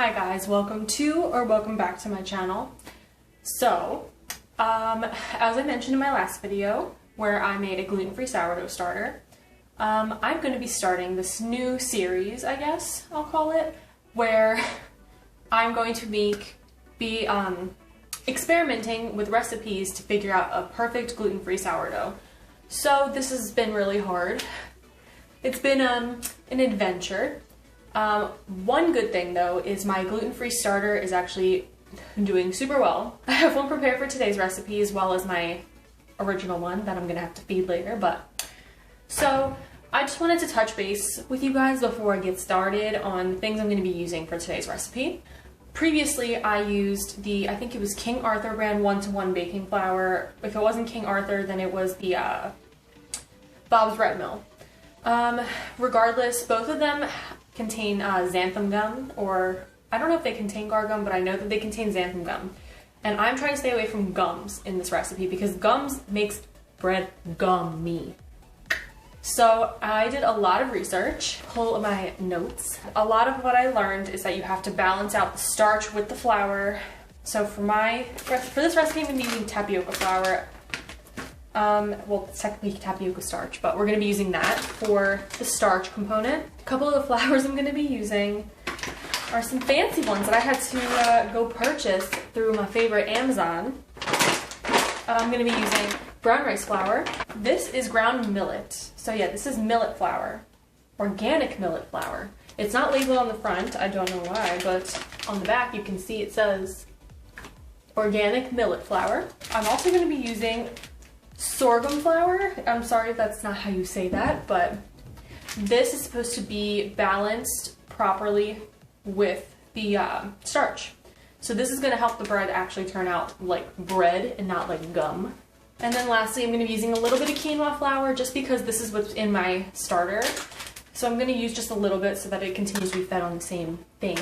Hi guys, welcome to or welcome back to my channel. So, as I mentioned in my last video where I made a gluten-free sourdough starter, I'm going to be starting this new series, I guess I'll call it, where I'm going to be experimenting with recipes to figure out a perfect gluten-free sourdough. So this has been really hard. It's been an adventure. One good thing though is my gluten-free starter is actually doing super well. I have one prepared for today's recipe as well as my original one that I'm gonna have to feed later. So I just wanted to touch base with you guys before I get started on things I'm gonna be using for today's recipe. Previously I used I think it was King Arthur brand 1-to-1 baking flour. If it wasn't King Arthur, then it was the Bob's Red Mill. Regardless, both of them contain xanthan gum, or I don't know if they contain guar gum, but I know that they contain xanthan gum. And I'm trying to stay away from gums in this recipe because gums makes bread gummy. So I did a lot of research, pull my notes. A lot of what I learned is that you have to balance out the starch with the flour. So for this recipe, I'm gonna be using tapioca flour. Well, it's technically tapioca starch, but we're going to be using that for the starch component. A couple of the flours I'm going to be using are some fancy ones that I had to go purchase through my favorite Amazon. I'm going to be using brown rice flour. This is ground millet. So yeah, this is millet flour. Organic millet flour. It's not labeled on the front, I don't know why, but on the back you can see it says organic millet flour. I'm also going to be using sorghum flour. I'm sorry if that's not how you say that, but this is supposed to be balanced properly with the starch. So this is going to help the bread actually turn out like bread and not like gum. And then lastly, I'm going to be using a little bit of quinoa flour just because this is what's in my starter. So I'm going to use just a little bit so that it continues to be fed on the same thing.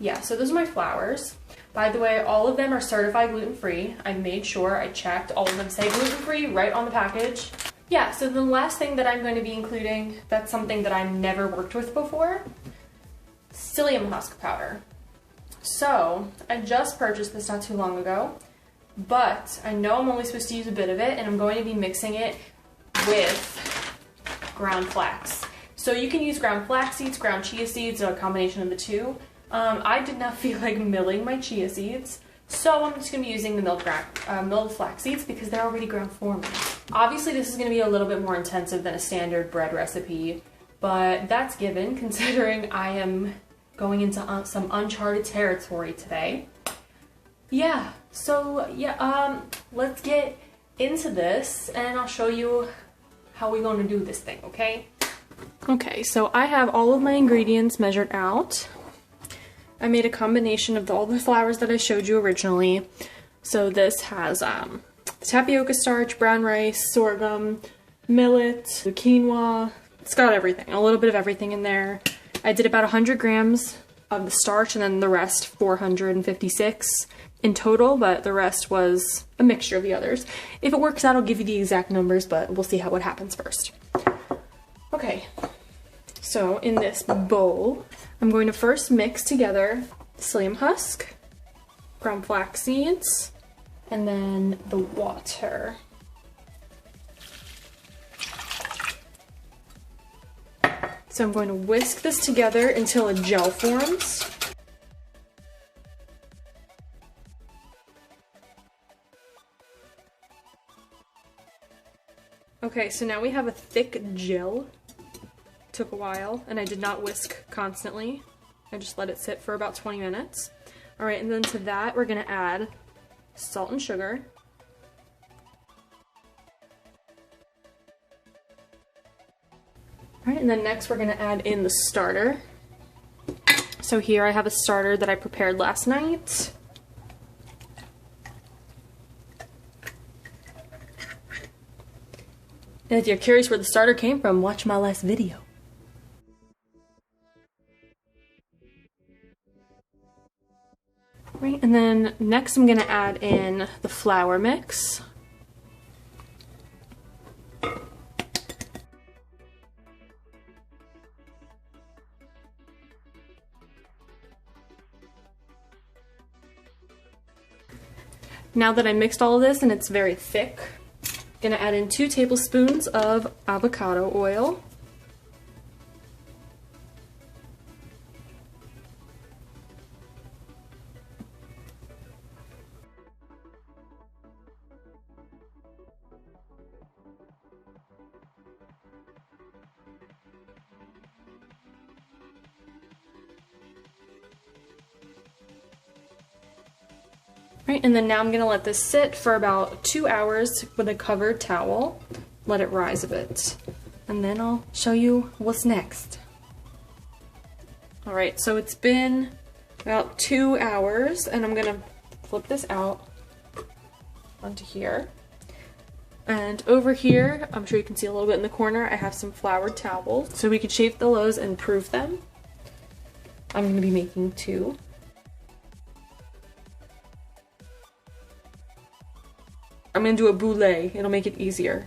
Yeah, so those are my flours. By the way, all of them are certified gluten-free. I made sure I checked. All of them say gluten-free right on the package. Yeah, so the last thing that I'm going to be including, that's something that I've never worked with before, psyllium husk powder. So, I just purchased this not too long ago, but I know I'm only supposed to use a bit of it, and I'm going to be mixing it with ground flax. So you can use ground flax seeds, ground chia seeds, or a combination of the two. I did not feel like milling my chia seeds, so I'm just going to be using the milled flax seeds because they're already ground for me. Obviously this is going to be a little bit more intensive than a standard bread recipe, but that's given considering I am going into some uncharted territory today. Yeah, so yeah, let's get into this and I'll show you how we're going to do this thing, okay? Okay, so I have all of my ingredients measured out. I made a combination of all the flours that I showed you originally. So this has tapioca starch, brown rice, sorghum, millet, quinoa. It's got everything, a little bit of everything in there. I did about 100 grams of the starch and then the rest 456 in total, but the rest was a mixture of the others. If it works out, I'll give you the exact numbers, but we'll see what happens first. Okay, so in this bowl, I'm going to first mix together psyllium husk, ground flax seeds, and then the water. So I'm going to whisk this together until a gel forms. Okay, so now we have a thick gel. Took a while, and I did not whisk constantly. I just let it sit for about 20 minutes. Alright, and then to that we're going to add salt and sugar. Alright, and then next we're going to add in the starter. So here I have a starter that I prepared last night. And if you're curious where the starter came from, watch my last video. Right, and then next I'm going to add in the flour mix. Now that I mixed all of this and it's very thick, I'm gonna add in 2 tablespoons of avocado oil. Right, and then now I'm gonna let this sit for about 2 hours with a covered towel. Let it rise a bit. And then I'll show you what's next. Alright, so it's been about 2 hours, and I'm gonna flip this out onto here. And over here, I'm sure you can see a little bit in the corner, I have some floured towels. So we could shape the loaves and proof them. I'm gonna be making 2. I'm gonna do a boule, it'll make it easier.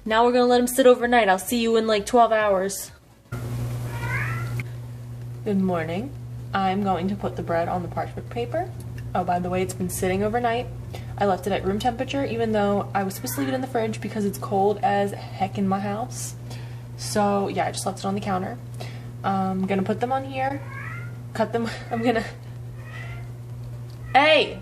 Now we're gonna let them sit overnight. I'll see you in like 12 hours. Good morning. I'm going to put the bread on the parchment paper. Oh, by the way, it's been sitting overnight. I left it at room temperature, even though I was supposed to leave it in the fridge because it's cold as heck in my house. So yeah, I just left it on the counter. I'm gonna put them on here, cut them. Hey!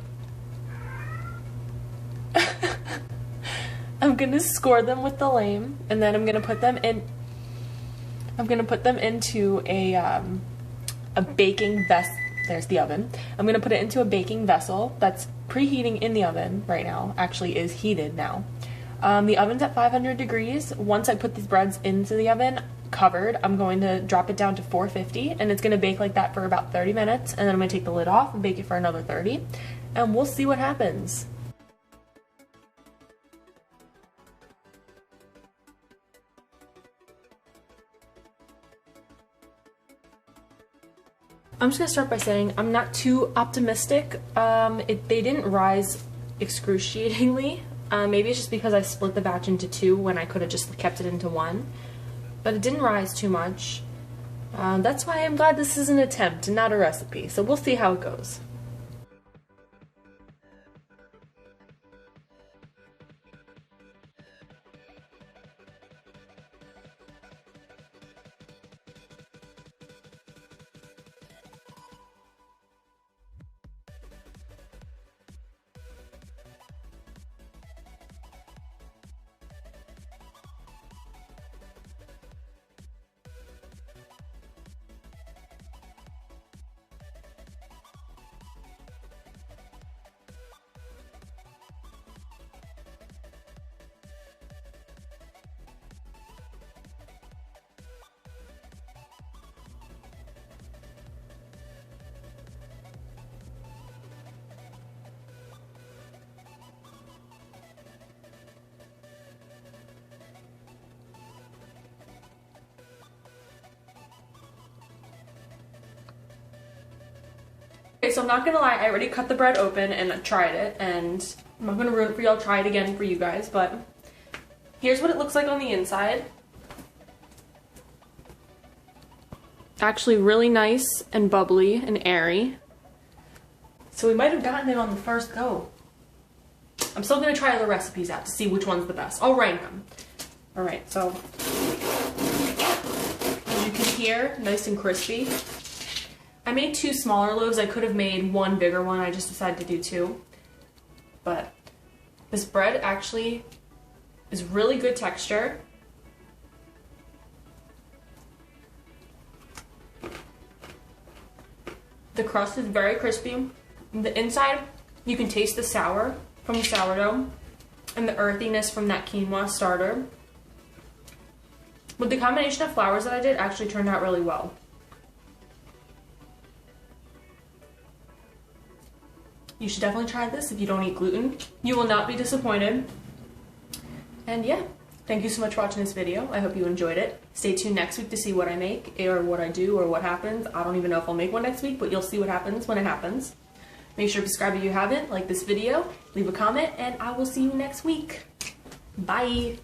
I'm gonna score them with the lame, and then I'm gonna put them in. I'm gonna put them into a baking vessel. There's the oven. I'm gonna put it into a baking vessel that's preheating in the oven right now. Actually, is heated now. The oven's at 500 degrees. Once I put these breads into the oven, covered, I'm going to drop it down to 450, and it's gonna bake like that for about 30 minutes, and then I'm gonna take the lid off and bake it for another 30, and we'll see what happens. I'm just gonna start by saying I'm not too optimistic. They didn't rise excruciatingly. Maybe it's just because I split the batch into 2 when I could have just kept it into 1. But it didn't rise too much. That's why I'm glad this is an attempt and not a recipe. So we'll see how it goes. Okay, so I'm not gonna lie, I already cut the bread open and tried it, and I'm not gonna ruin it for you. I'll try it again for you guys, but here's what it looks like on the inside. Actually really nice and bubbly and airy. So we might have gotten it on the first go. I'm still gonna try other recipes out to see which one's the best. I'll rank them. Alright, so as you can hear, nice and crispy. I made 2 smaller loaves. I could have made 1 bigger one. I just decided to do 2. But this bread actually is really good texture. The crust is very crispy. The inside, you can taste the sour from the sourdough and the earthiness from that quinoa starter. But the combination of flours that I did actually turned out really well. You should definitely try this if you don't eat gluten. You will not be disappointed. And yeah, Thank you so much for watching this video. I hope you enjoyed it. Stay tuned next week to see what I make or what I do or what happens. I don't even know if I'll make one next week, but you'll see what happens when it happens. Make sure to subscribe if you haven't, like this video, leave a comment, and I will see you next week. Bye!